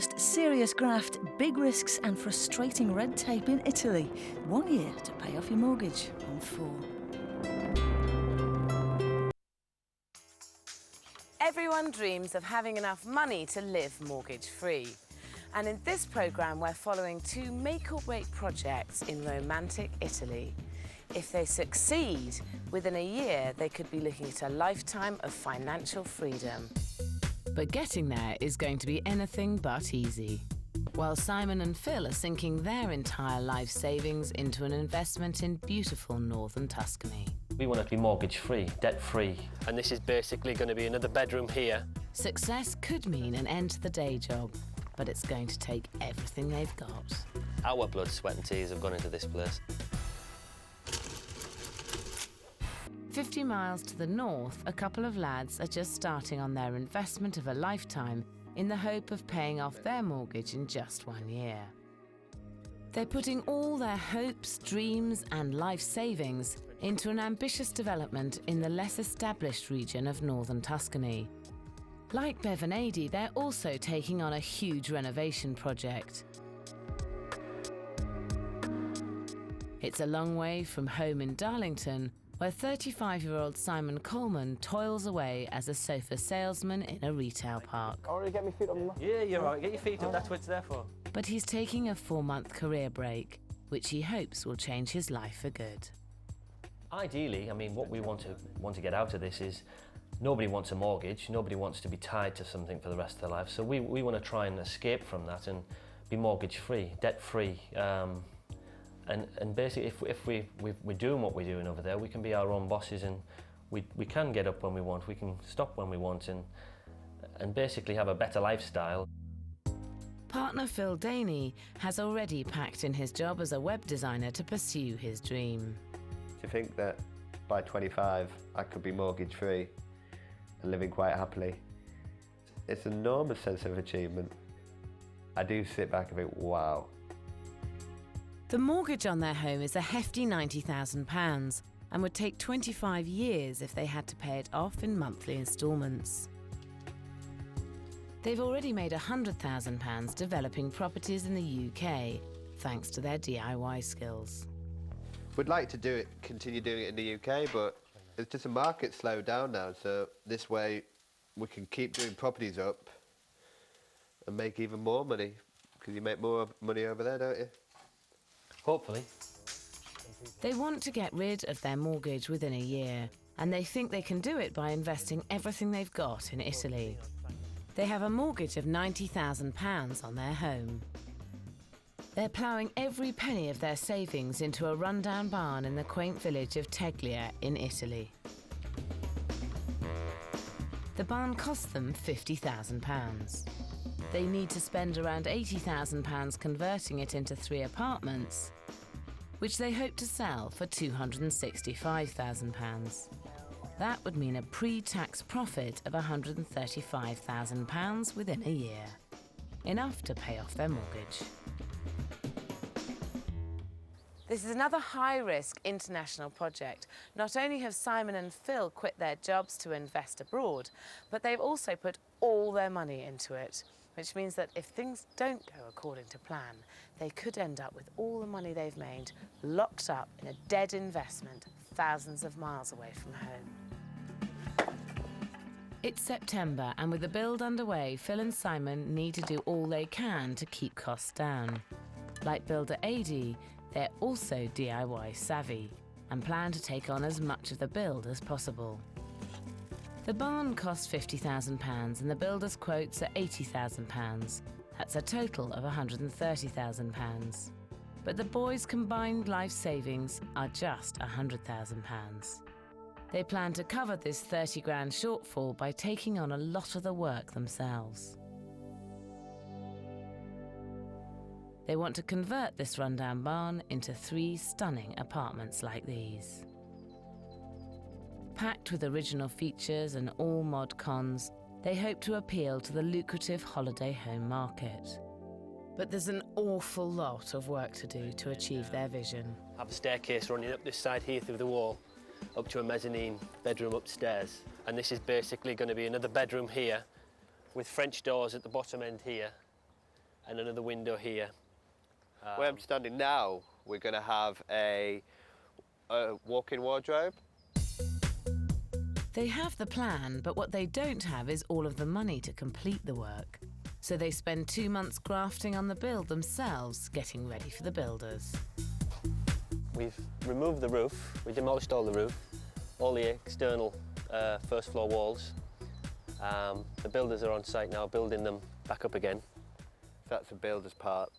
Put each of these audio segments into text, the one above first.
Serious graft, big risks and frustrating red tape in Italy. 1 year to pay off your mortgage on 4. Everyone dreams of having enough money to live mortgage-free. And in this programme, we're following 2 make-or-break projects in romantic Italy. If they succeed, within a year, they could be looking at a lifetime of financial freedom. But getting there is going to be anything but easy. While Simon and Phil are sinking their entire life savings into an investment in beautiful northern Tuscany. We want to be mortgage-free, debt-free. And this is basically going to be another bedroom here. Success could mean an end to the day job, but it's going to take everything they've got. Our blood, sweat and tears have gone into this place. 50 miles to the north, a couple of lads are just starting on their investment of a lifetime in the hope of paying off their mortgage in just 1 year. They're putting all their hopes, dreams and life savings into an ambitious development in the less established region of northern Tuscany. Like Bev and Adi, they're also taking on a huge renovation project. It's a long way from home in Darlington, where 35-year-old Simon Coleman toils away as a sofa salesman in a retail park. I already get my feet up. Yeah, you're right. Get your feet up. That's what it's there for. But he's taking a 4-month career break, which he hopes will change his life for good. Ideally, I mean, what we want to get out of this is nobody wants a mortgage. Nobody wants to be tied to something for the rest of their life. So we want to try and escape from that and be mortgage-free, debt-free. And basically, if we're doing what we're doing over there, we can be our own bosses and we can get up when we want, we can stop when we want and basically have a better lifestyle. Partner Phil Daney has already packed in his job as a web designer to pursue his dream. To think that by 25 I could be mortgage free and living quite happily, it's an enormous sense of achievement. I do sit back and think, wow. The mortgage on their home is a hefty £90,000 and would take 25 years if they had to pay it off in monthly instalments. They've already made £100,000 developing properties in the UK, thanks to their DIY skills. We'd like to continue doing it in the UK, but it's just a market slowed down now, so this way we can keep doing properties up and make even more money, because you make more money over there, don't you? Hopefully. They want to get rid of their mortgage within a year, and they think they can do it by investing everything they've got in Italy. They have a mortgage of £90,000 on their home. They're ploughing every penny of their savings into a rundown barn in the quaint village of Teglia in Italy. The barn costs them £50,000. They need to spend around £80,000 converting it into 3 apartments, which they hope to sell for £265,000. That would mean a pre-tax profit of £135,000 within a year. Enough to pay off their mortgage. This is another high-risk international project. Not only have Simon and Phil quit their jobs to invest abroad, but they've also put all their money into it, which means that if things don't go according to plan, they could end up with all the money they've made locked up in a dead investment thousands of miles away from home. It's September, and with the build underway, Phil and Simon need to do all they can to keep costs down. Like builder Adi, they're also DIY savvy and plan to take on as much of the build as possible. The barn costs £50,000 and the builder's quotes are £80,000. That's a total of £130,000. But the boys' combined life savings are just £100,000. They plan to cover this 30 grand shortfall by taking on a lot of the work themselves. They want to convert this rundown barn into 3 stunning apartments like these. Packed with original features and all mod cons, they hope to appeal to the lucrative holiday home market. But there's an awful lot of work to do to achieve their vision. Have a staircase running up this side here through the wall, up to a mezzanine bedroom upstairs. And this is basically going to be another bedroom here, with French doors at the bottom end here. and another window here. Where I'm standing now, we're going to have a walk-in wardrobe. They have the plan, but what they don't have is all of the money to complete the work. So they spend 2 months grafting on the build themselves, getting ready for the builders. We've removed the roof, we demolished all the roof, all the external first floor walls. The builders are on site now building them back up again. That's the builder's part.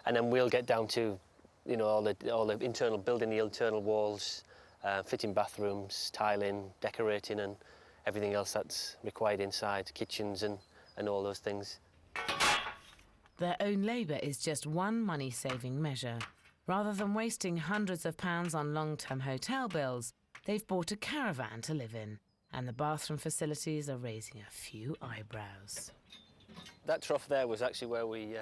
And then we'll get down to, you know, all the internal, building the internal walls, fitting bathrooms, tiling, decorating and everything else that's required inside, kitchens and all those things. Their own labour is just one money-saving measure. Rather than wasting hundreds of pounds on long-term hotel bills, they've bought a caravan to live in, and the bathroom facilities are raising a few eyebrows. That trough there was actually where we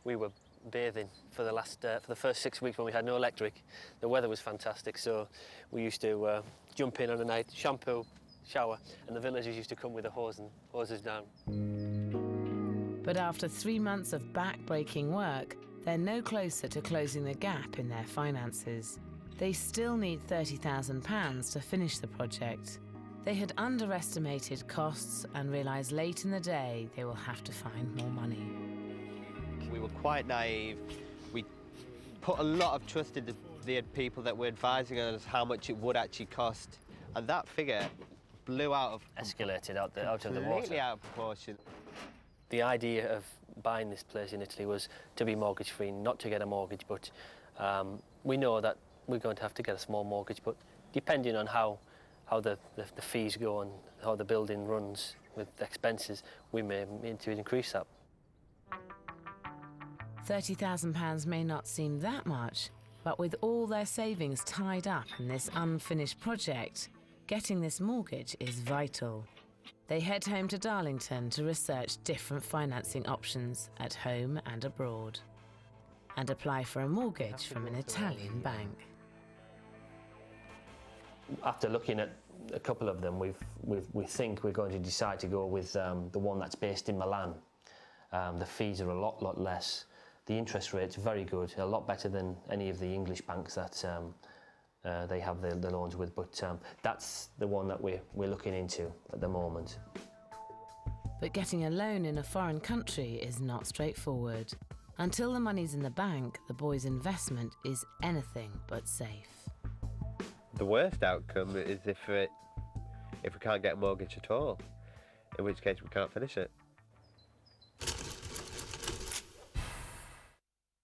were bathing for the first 6 weeks when we had no electric. The weather was fantastic, so we used to jump in on a night, shampoo, shower, and the villagers used to come with a hose and hose us down. But after 3 months of back-breaking work, they're no closer to closing the gap in their finances. They still need £30,000 to finish the project. They had underestimated costs and realised late in the day they will have to find more money. We were quite naive. We put a lot of trust in the people that were advising us how much it would actually cost. And that figure blew out of... Escalated out of the water. Completely out of proportion. The idea of buying this place in Italy was to be mortgage-free, not to get a mortgage, but we know that we're going to have to get a small mortgage, but depending on how the fees go and how the building runs with expenses, we may need to increase that. £30,000 may not seem that much, but with all their savings tied up in this unfinished project, getting this mortgage is vital. They head home to Darlington to research different financing options at home and abroad, and apply for a mortgage from an Italian bank. After looking at a couple of them, we think we're going to decide to go with the one that's based in Milan. The fees are a lot less. The interest rate's very good, a lot better than any of the English banks that they have the loans with, but that's the one that we're looking into at the moment. But getting a loan in a foreign country is not straightforward. Until the money's in the bank, the boys' investment is anything but safe. The worst outcome is if we can't get a mortgage at all, in which case we can't finish it.